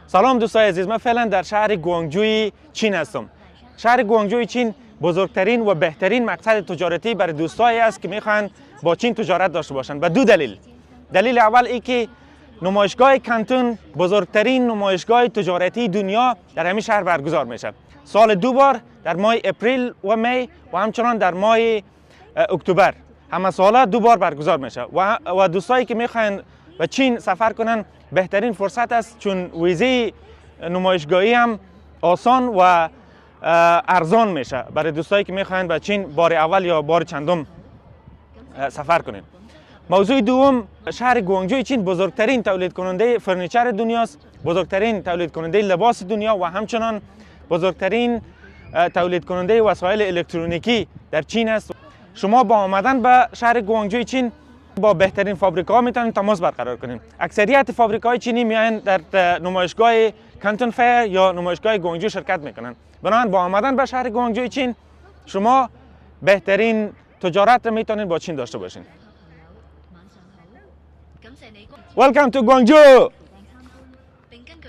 سلام دوستای عزیز، من فعلا در شهر گوانگجوی چین هستم. شهر گوانگجوی چین بزرگترین و بهترین مقصد تجارتی برای دوستایی است که میخوان با چین تجارت داشته باشند. به دو دلیل. دلیل اول ای که نمایشگاه کانتون بزرگترین نمایشگاه تجارتی دنیا در همین شهر برگزار میشه. سال دو بار در ماه اپریل و می و همچنان در ماه اکتبر همه ساله دو بار برگزار میشه و دوستایی که میخوان به چین سفر کنن بهترین فرصت است، چون ویزه نمایشگاهی هم آسان و ارزان میشه برای دوستایی که میخوان به چین بار اول یا بار چندم سفر کنین. موضوع دوم، شهر گوانگجوی چین بزرگترین تولید کننده فرنیچر دنیاست، بزرگترین تولید کننده لباس دنیا و همچنان بزرگترین تولید کننده وسایل الکترونیکی در چین است. شما با آمدن به شهر گوانگجوی چین با بهترین فابریکاها میتونید تماس برقرار کنید. اکثریت فابریکاهای چینی میان در نمایشگاه کانتون فیر یا نمایشگاه گوانگجو شرکت میکنن. بنابراین با آمدن به شهر گوانگجوی چین شما بهترین تجارت رو میتونید با چین داشته باشین. Welcome to Guangzhou.